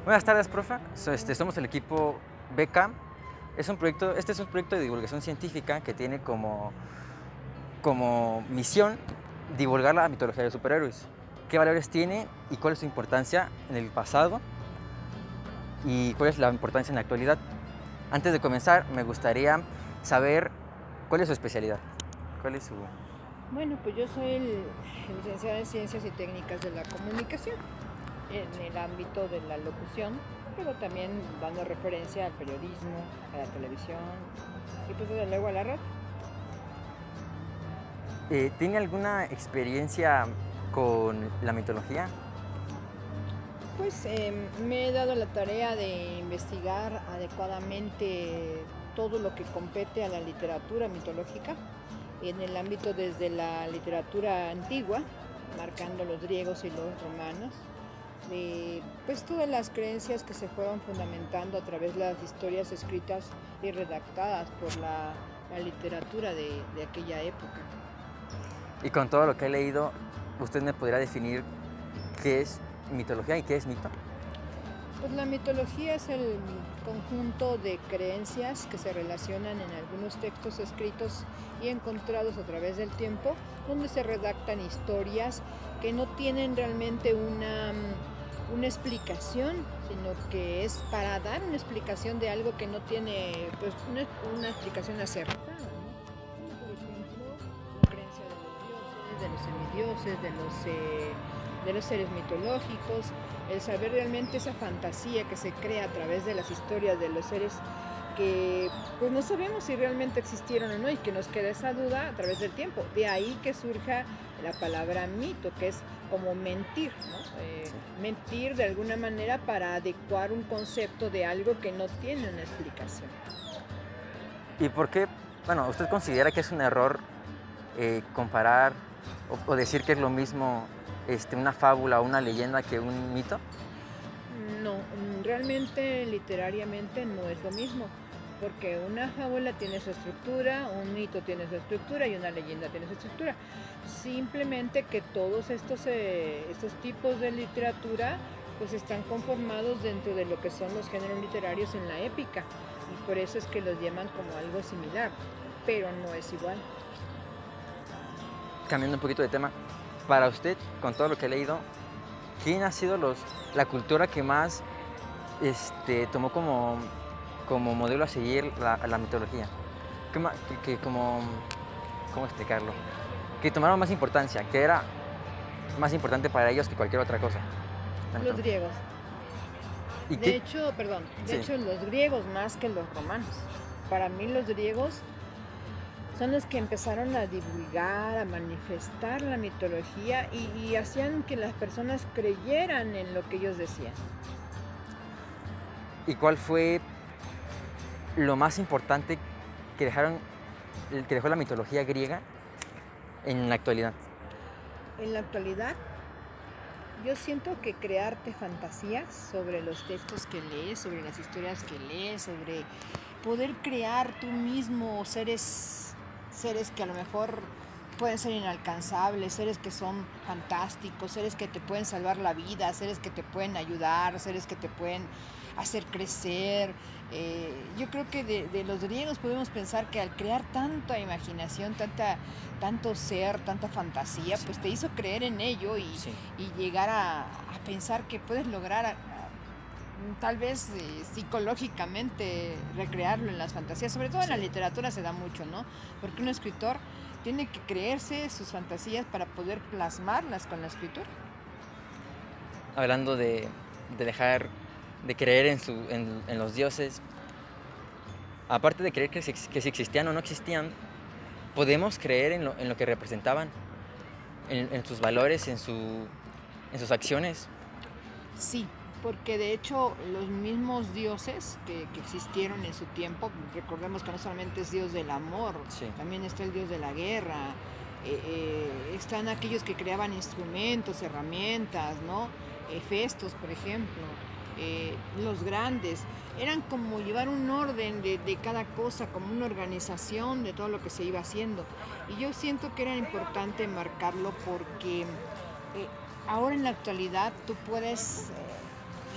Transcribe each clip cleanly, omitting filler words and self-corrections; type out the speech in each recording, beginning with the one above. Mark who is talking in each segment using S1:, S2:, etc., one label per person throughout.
S1: Buenas tardes, profe. Somos el equipo BK. Este es un proyecto de divulgación científica que tiene como misión divulgar la mitología de los superhéroes. ¿Qué valores tiene y cuál es su importancia en el pasado y cuál es la importancia en la actualidad? Antes de comenzar, me gustaría saber cuál es su especialidad. ¿Cuál es su...?
S2: Bueno, pues yo soy el licenciada en Ciencias y Técnicas de la Comunicación, en el ámbito de la locución, pero también dando referencia al periodismo, a la televisión y pues desde luego a la radio.
S1: ¿Tiene alguna experiencia con la mitología?
S2: Pues me he dado la tarea de investigar adecuadamente todo lo que compete a la literatura mitológica en el ámbito desde la literatura antigua, marcando los griegos y los romanos, de pues todas las creencias que se fueron fundamentando a través de las historias escritas y redactadas por la literatura de aquella época.
S1: Y con todo lo que he leído, ¿usted me podría definir qué es mitología y qué es mito?
S2: Pues la mitología es el conjunto de creencias que se relacionan en algunos textos escritos y encontrados a través del tiempo, donde se redactan historias que no tienen realmente una explicación, sino que es para dar una explicación de algo que no tiene pues una explicación acertada, ¿no? Como por ejemplo la creencia de los dioses, de los semidioses, de los seres mitológicos, el saber realmente esa fantasía que se crea a través de las historias de los seres que pues no sabemos si realmente existieron o no y que nos queda esa duda a través del tiempo. De ahí que surja la palabra mito, que es como mentir, ¿no? Mentir de alguna manera para adecuar un concepto de algo que no tiene una explicación.
S1: ¿Y por qué, bueno, usted considera que es un error comparar o decir que es lo mismo una fábula o una leyenda que un mito?
S2: No, realmente literariamente no es lo mismo, porque una fábula tiene su estructura, un mito tiene su estructura y una leyenda tiene su estructura. Simplemente que todos estos tipos de literatura pues están conformados dentro de lo que son los géneros literarios en la épica y por eso es que los llaman como algo similar, pero no es igual.
S1: Cambiando un poquito de tema, para usted, con todo lo que he leído, ¿quién ha sido la cultura que más tomó como modelo a seguir la mitología? ¿Cómo explicarlo? Que tomaron más importancia, que era más importante para ellos que cualquier otra cosa.
S2: Los griegos.
S1: ¿Y
S2: De
S1: qué?
S2: hecho, perdón, de
S1: Sí.
S2: hecho los griegos más que los romanos. Para mí los griegos son los que empezaron a divulgar, a manifestar la mitología y hacían que las personas creyeran en lo que ellos decían.
S1: ¿Y cuál fue lo más importante que dejó la mitología griega en la actualidad?
S2: En la actualidad, yo siento que crearte fantasías sobre los textos que lees, sobre las historias que lees, sobre poder crear tú mismo seres que a lo mejor pueden ser inalcanzables, seres que son fantásticos, seres que te pueden salvar la vida, seres que te pueden ayudar, seres que te pueden hacer crecer. Yo creo que de los griegos podemos pensar que al crear tanta imaginación, tanto ser, tanta fantasía,
S1: Sí.
S2: pues te hizo creer en ello
S1: Sí.
S2: y llegar a pensar que puedes lograr tal vez psicológicamente recrearlo en las fantasías, sobre todo en la
S1: Sí.
S2: literatura se da mucho, ¿no? Porque un escritor tiene que creerse sus fantasías para poder plasmarlas con la escritura.
S1: Hablando de dejar de creer en los dioses, aparte de creer que si existían o no existían, podemos creer en lo que representaban, en sus valores, en sus acciones.
S2: Sí, porque de hecho los mismos dioses que existieron en su tiempo, recordemos que no solamente es dios del amor,
S1: Sí.
S2: también está el dios de la guerra, están aquellos que creaban instrumentos, herramientas, ¿no? Hefestos, por ejemplo, los grandes, eran como llevar un orden de cada cosa, como una organización de todo lo que se iba haciendo. Y yo siento que era importante marcarlo porque ahora en la actualidad tú puedes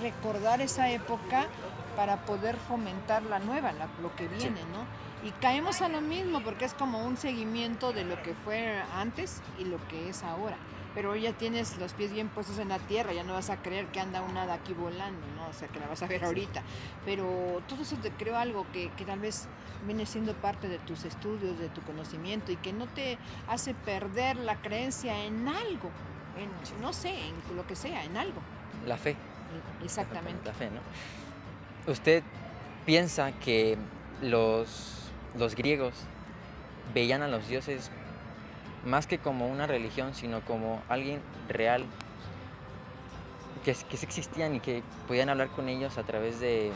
S2: recordar esa época para poder fomentar la nueva, lo que
S1: Sí.
S2: viene, ¿no? Y caemos a lo mismo porque es como un seguimiento de lo que fue antes y lo que es ahora. Pero hoy ya tienes los pies bien puestos en la tierra, ya no vas a creer que anda una de aquí volando, ¿no? O sea, que la vas a ver
S1: Sí.
S2: ahorita. Pero todo eso te creo algo que tal vez viene siendo parte de tus estudios, de tu conocimiento y que no te hace perder la creencia en algo,
S1: Sí.
S2: no sé, en lo que sea, en algo.
S1: La fe, exactamente,
S2: Exactamente.
S1: la fe, ¿no? ¿Usted piensa que los griegos veían a los dioses más que como una religión, sino como alguien real, que sí existían y que podían hablar con ellos a través de,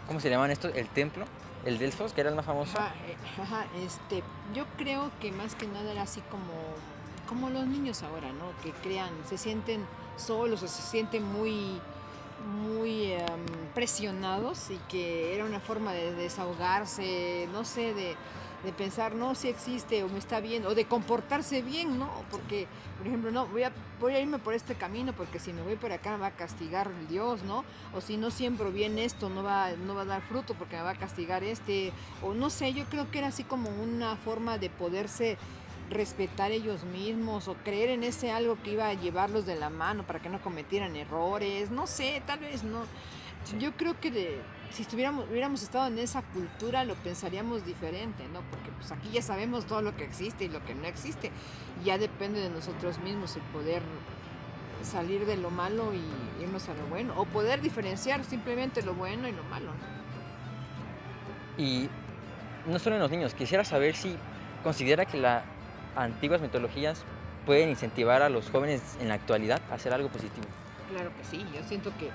S1: ¿cómo se llamaban estos? El templo, el Delfos, que era el más famoso.
S2: Yo creo que más que nada era así como los niños ahora, ¿no? Que crean, se sienten solos o se sienten muy presionados y que era una forma de desahogarse, no sé, de pensar, no, si existe o me está bien, o de comportarse bien, ¿no?
S1: Sí,
S2: Porque, por ejemplo, no, voy a irme por este camino porque si me voy por acá me va a castigar el Dios, ¿no? O si no siembro bien esto, no va a dar fruto porque me va a castigar o no sé, yo creo que era así como una forma de poderse respetar ellos mismos o creer en ese algo que iba a llevarlos de la mano para que no cometieran errores, no sé, tal vez no.
S1: sí.
S2: Yo creo que si hubiéramos estado en esa cultura lo pensaríamos diferente, ¿no? Porque pues aquí ya sabemos todo lo que existe y lo que no existe. Ya depende de nosotros mismos el poder salir de lo malo y irnos a lo bueno, o poder diferenciar simplemente lo bueno y lo malo, ¿no?
S1: Y no solo en los niños, quisiera saber si considera que las antiguas mitologías pueden incentivar a los jóvenes en la actualidad a hacer algo positivo.
S2: Claro que sí, yo siento que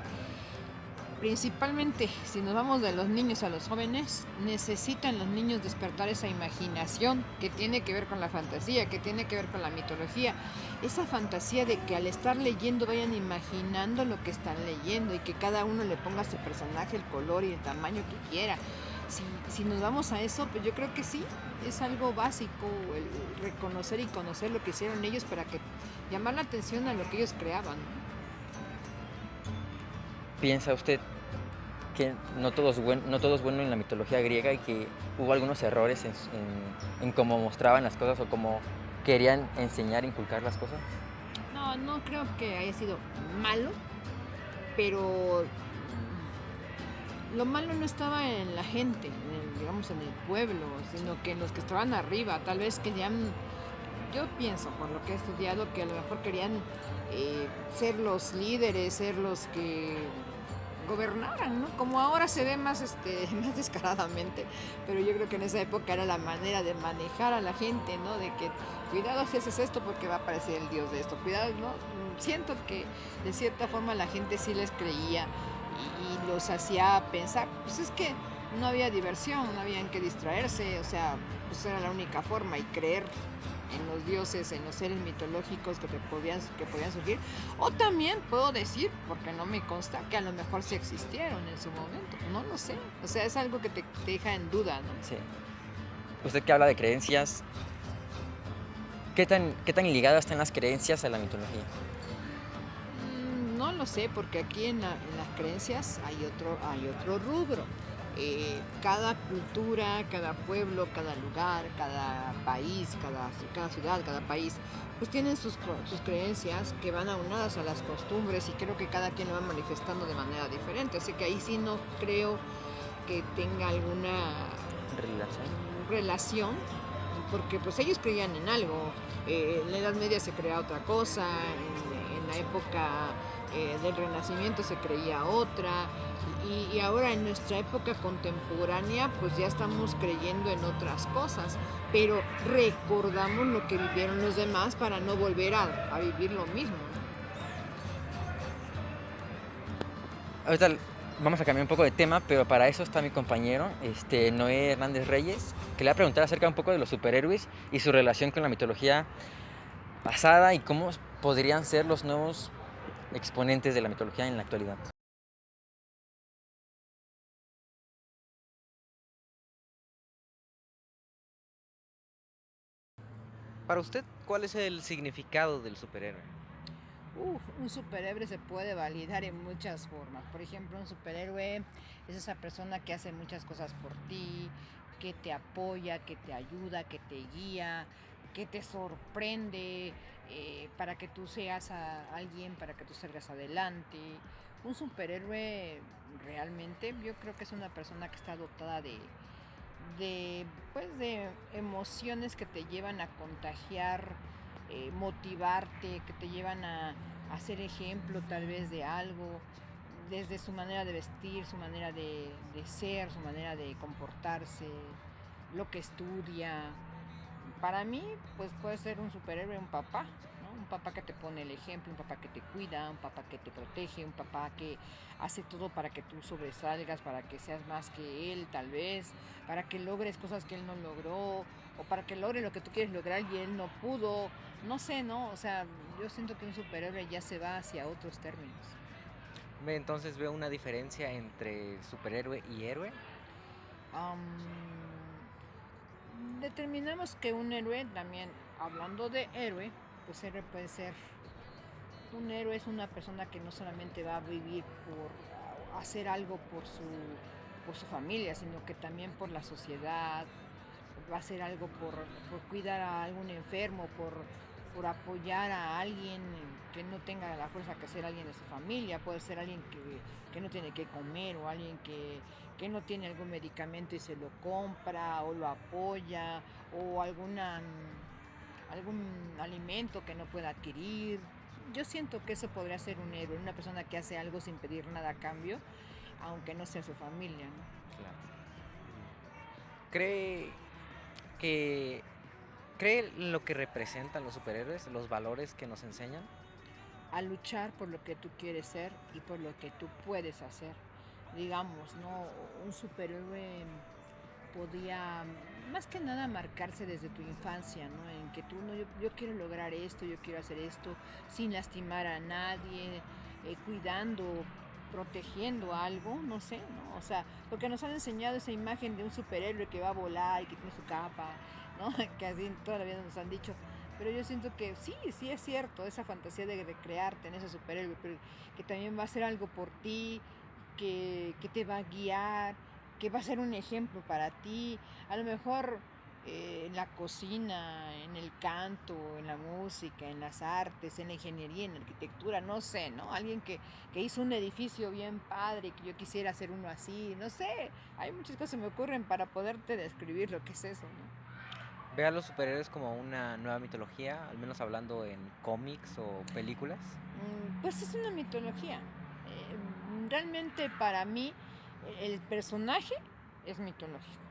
S2: principalmente, si nos vamos de los niños a los jóvenes, necesitan los niños despertar esa imaginación que tiene que ver con la fantasía, que tiene que ver con la mitología. Esa fantasía de que al estar leyendo vayan imaginando lo que están leyendo y que cada uno le ponga a su personaje el color y el tamaño que quiera. Si nos vamos a eso, pues yo creo que sí, es algo básico el reconocer y conocer lo que hicieron ellos para que llamar la atención a lo que ellos creaban, ¿no?
S1: ¿Piensa usted que no todo es bueno en la mitología griega y que hubo algunos errores en cómo mostraban las cosas o cómo querían enseñar, inculcar las cosas?
S2: No, no creo que haya sido malo, pero lo malo no estaba en la gente, digamos en el pueblo, sino que en los que estaban arriba, tal vez querían, yo pienso por lo que he estudiado, que a lo mejor querían ser los líderes, ser los que gobernaran, ¿no? Como ahora se ve más, más descaradamente, pero yo creo que en esa época era la manera de manejar a la gente, ¿no? De que cuidado si haces esto porque va a aparecer el dios de esto, cuidado, ¿no? Siento que de cierta forma la gente sí les creía y los hacía pensar, pues es que no había diversión, no había en qué distraerse, o sea, pues era la única forma y creer en los dioses, en los seres mitológicos que podían surgir. O también puedo decir, porque no me consta, que a lo mejor sí existieron en su momento, no lo sé. O sea, es algo que te deja en duda, ¿no?
S1: Sí. Usted que habla de creencias, qué tan ligadas están las creencias a la mitología?
S2: No lo sé, porque aquí en las creencias hay otro rubro. Cada cultura, cada pueblo, cada lugar, cada país, cada ciudad, cada país, pues tienen sus creencias que van aunadas a las costumbres y creo que cada quien lo va manifestando de manera diferente. Así que ahí sí no creo que tenga alguna
S1: ¿Relación?
S2: relación, porque pues ellos creían en algo. En la Edad Media se creía otra cosa, en la época del Renacimiento se creía otra, y ahora en nuestra época contemporánea pues ya estamos creyendo en otras cosas, pero recordamos lo que vivieron los demás para no volver a vivir lo mismo, ¿no?
S1: Ahorita vamos a cambiar un poco de tema, pero para eso está mi compañero, Noé Hernández Reyes, que le va a preguntar acerca un poco de los superhéroes y su relación con la mitología pasada y cómo podrían ser los nuevos exponentes de la mitología en la actualidad.
S3: Para usted, ¿cuál es el significado del superhéroe?
S2: Un superhéroe se puede validar en muchas formas. Por ejemplo, un superhéroe es esa persona que hace muchas cosas por ti, que te apoya, que te ayuda, que te guía, que te sorprende para que tú seas alguien, para que tú salgas adelante. Un superhéroe realmente yo creo que es una persona que está dotada de emociones que te llevan a contagiar, motivarte, que te llevan a ser ejemplo tal vez de algo, desde su manera de vestir, su manera de ser, su manera de comportarse, lo que estudia. Para mí, pues puede ser un superhéroe, un papá, ¿no? Un papá que te pone el ejemplo, un papá que te cuida, un papá que te protege, un papá que hace todo para que tú sobresalgas, para que seas más que él, tal vez, para que logres cosas que él no logró, o para que logre lo que tú quieres lograr y él no pudo. No sé, ¿no? O sea, yo siento que un superhéroe ya se va hacia otros términos.
S1: Entonces veo una diferencia entre superhéroe y héroe.
S2: Am, Determinamos que un héroe, también hablando de héroe, pues héroe puede ser. Un héroe es una persona que no solamente va a vivir por hacer algo por su familia, sino que también por la sociedad, va a hacer algo por cuidar a algún enfermo, por apoyar a alguien que no tenga la fuerza que ser alguien de su familia, puede ser alguien que no tiene que comer o alguien que no tiene algún medicamento y se lo compra o lo apoya o algún alimento que no pueda adquirir. Yo siento que eso podría ser un héroe, una persona que hace algo sin pedir nada a cambio, aunque no sea su familia, ¿no?
S1: Claro. ¿Cree que cree en lo que representan los superhéroes, los valores que nos enseñan?
S2: A luchar por lo que tú quieres ser y por lo que tú puedes hacer. Digamos, ¿no? Un superhéroe podía más que nada marcarse desde tu infancia, ¿no? En que tú, no, yo quiero lograr esto, yo quiero hacer esto, sin lastimar a nadie, cuidando, protegiendo algo, no sé, ¿no? O sea, porque nos han enseñado esa imagen de un superhéroe que va a volar y que tiene su capa, ¿no? Que así toda la vida nos han dicho. Pero yo siento que sí, sí es cierto, esa fantasía de crearte en ese superhéroe, pero que también va a hacer algo por ti, que te va a guiar, que va a ser un ejemplo para ti. A lo mejor en la cocina, en el canto, en la música, en las artes, en la ingeniería, en la arquitectura, no sé, ¿no? Alguien que hizo un edificio bien padre, que yo quisiera hacer uno así, no sé. Hay muchas cosas que me ocurren para poderte describir lo que es eso, ¿no?
S1: ¿Ve a los superhéroes como una nueva mitología, al menos hablando en cómics o películas?
S2: Pues es una mitología. Realmente para mí el personaje es mitológico.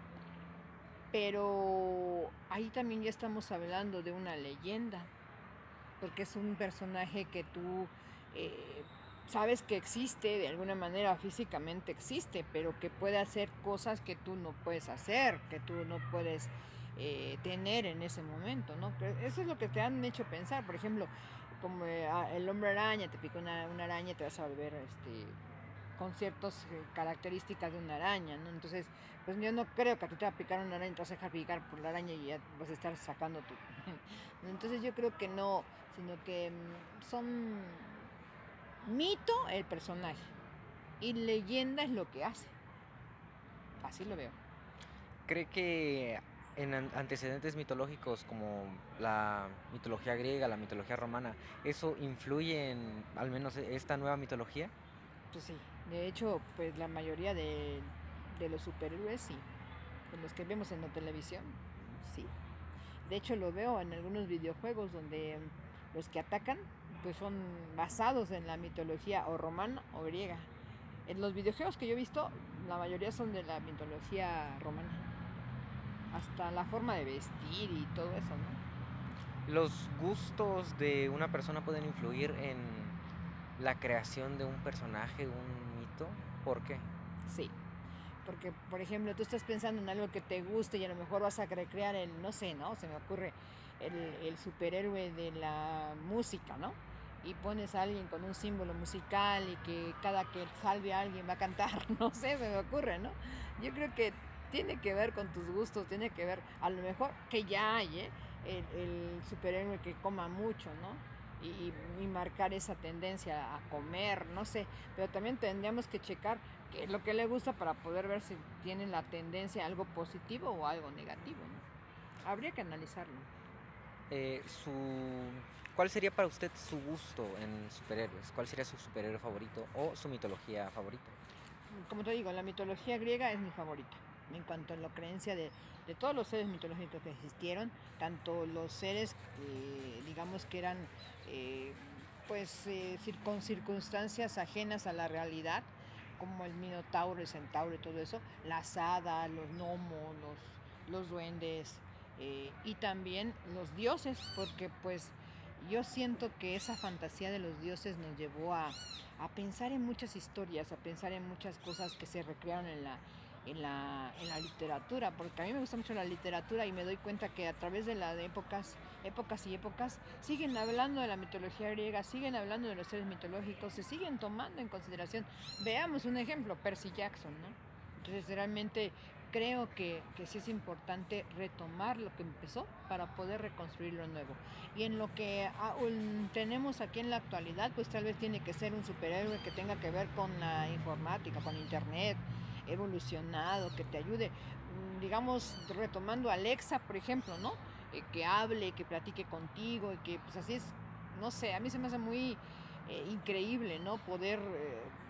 S2: Pero ahí también ya estamos hablando de una leyenda, porque es un personaje que tú eh, sabes que existe, de alguna manera físicamente existe, pero que puede hacer cosas que tú no puedes hacer, que tú no puedes tener en ese momento, ¿no? Eso es lo que te han hecho pensar, por ejemplo, como el hombre araña, te pica una araña y te vas a volver con ciertas características de una araña, ¿no? Entonces, pues yo no creo que a ti te va a picar una araña y te vas a dejar picar por la araña y ya vas a estar sacando tu... Entonces yo creo que no, sino que son mito el personaje y leyenda es lo que hace. Así lo veo.
S1: ¿Cree que en antecedentes mitológicos como la mitología griega, la mitología romana, eso influye en al menos esta nueva mitología?
S2: Pues sí, de hecho, pues la mayoría de los superhéroes sí, de los que vemos en la televisión, sí. De hecho lo veo en algunos videojuegos donde los que atacan pues son basados en la mitología o romana o griega. En los videojuegos que yo he visto, la mayoría son de la mitología romana. Hasta la forma de vestir y todo eso, ¿no?
S1: ¿Los gustos de una persona pueden influir en la creación de un personaje, un mito? ¿Por qué?
S2: Sí. Porque, por ejemplo, tú estás pensando en algo que te guste y a lo mejor vas a recrear el, no sé, ¿no? Se me ocurre el superhéroe de la música, ¿no? Y pones a alguien con un símbolo musical y que cada que salve a alguien va a cantar, no sé, se me ocurre, ¿no? Yo creo que tiene que ver con tus gustos, tiene que ver, a lo mejor que ya hay, ¿eh? El superhéroe que coma mucho, ¿no? y marcar esa tendencia a comer, no sé, pero también tendríamos que checar qué es lo que le gusta para poder ver si tiene la tendencia a algo positivo o algo negativo, ¿no? Habría que analizarlo.
S1: Eh, su, ¿Cuál sería para usted su gusto en superhéroes? ¿Cuál sería su superhéroe favorito o su mitología favorita?
S2: Como te digo, la mitología griega es mi favorita. En cuanto a la creencia de todos los seres mitológicos que existieron, tanto los seres que digamos que eran eh, con circunstancias ajenas a la realidad, como el minotauro, el centauro y todo eso, las hadas, los gnomos, los duendes, y también los dioses, porque pues yo siento que esa fantasía de los dioses nos llevó a pensar en muchas historias, a pensar en muchas cosas que se recrearon en la literatura, porque a mí me gusta mucho la literatura y me doy cuenta que a través de las épocas y épocas, siguen hablando de la mitología griega, siguen hablando de los seres mitológicos, se siguen tomando en consideración. Veamos un ejemplo, Percy Jackson, ¿no? Entonces realmente creo que sí es importante retomar lo que empezó para poder reconstruir lo nuevo. Y en lo que aún tenemos aquí en la actualidad, pues tal vez tiene que ser un superhéroe que tenga que ver con la informática, con internet, evolucionado, que te ayude, digamos, retomando a Alexa, por ejemplo, ¿no? Que hable, que platique contigo y que pues así es, no sé, a mí se me hace muy increíble, ¿no? Poder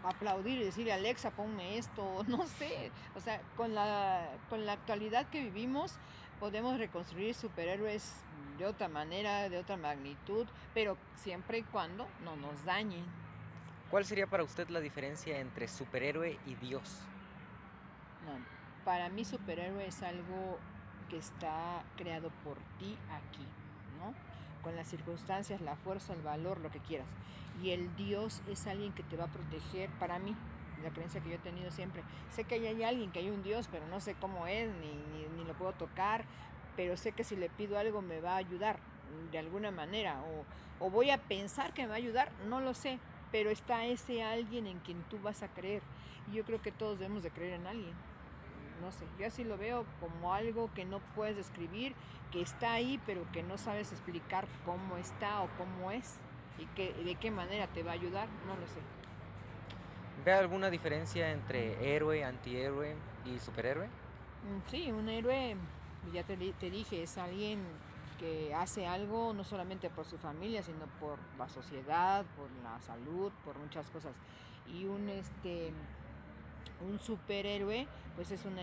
S2: aplaudir y decirle, Alexa, ponme esto, no sé, o sea, con la actualidad que vivimos podemos reconstruir superhéroes de otra manera, de otra magnitud, pero siempre y cuando no nos dañen.
S1: ¿Cuál sería para usted la diferencia entre superhéroe y Dios?
S2: No, para mí superhéroe es algo que está creado por ti aquí, ¿no? Con las circunstancias, la fuerza, el valor, lo que quieras. Y el Dios es alguien que te va a proteger para mí, la creencia que yo he tenido siempre. Sé que hay alguien, que hay un Dios, pero no sé cómo es, ni lo puedo tocar, pero sé que si le pido algo me va a ayudar de alguna manera, o voy a pensar que me va a ayudar, no lo sé, pero está ese alguien en quien tú vas a creer. Y yo creo que todos debemos de creer en alguien. No sé, yo así lo veo como algo que no puedes describir, que está ahí, pero que no sabes explicar cómo está o cómo es y de qué manera te va a ayudar, no lo sé.
S1: ¿Ve alguna diferencia entre héroe, antihéroe y superhéroe?
S2: Sí, un héroe, ya te dije, es alguien que hace algo no solamente por su familia, sino por la sociedad, por la salud, por muchas cosas. Y un superhéroe, pues es una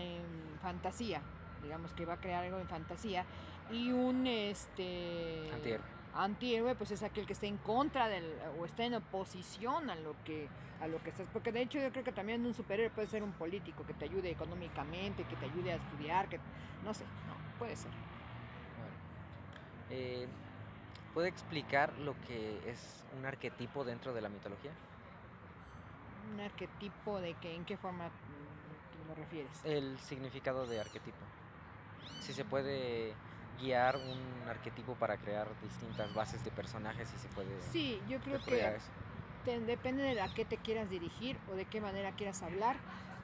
S2: fantasía, digamos que va a crear algo en fantasía, y un
S1: Antihéroe.
S2: antihéroe, pues es aquel que está en contra del, o está en oposición a lo que estás, porque de hecho yo creo que también un superhéroe puede ser un político que te ayude económicamente, que te ayude a estudiar, que no sé, no, puede ser.
S1: Bueno, eh, ¿puede explicar lo que es un arquetipo dentro de la mitología?
S2: Un arquetipo de que en qué forma te lo refieres.
S1: El significado de arquetipo. Si se puede guiar un arquetipo para crear distintas bases de personajes y se puede
S2: Sí, yo creo
S1: recurrir
S2: que
S1: a eso.
S2: depende de a qué te quieras dirigir o de qué manera quieras hablar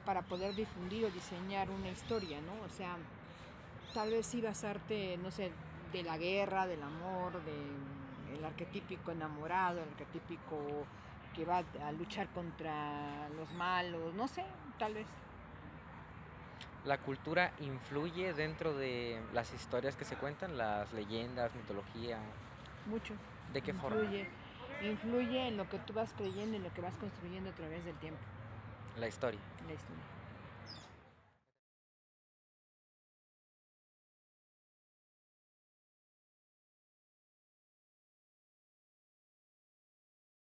S2: para poder difundir o diseñar una historia, ¿no? O sea, tal vez sí basarte, no sé, de la guerra, del amor, de el arquetípico enamorado, el arquetípico que va a luchar contra los malos, no sé, tal vez.
S1: La cultura influye dentro de las historias que se cuentan, las leyendas, mitología.
S2: Mucho,
S1: ¿De qué forma?
S2: influye, influye en lo que tú vas creyendo y lo que vas construyendo a través del tiempo,
S1: La historia.
S2: la historia.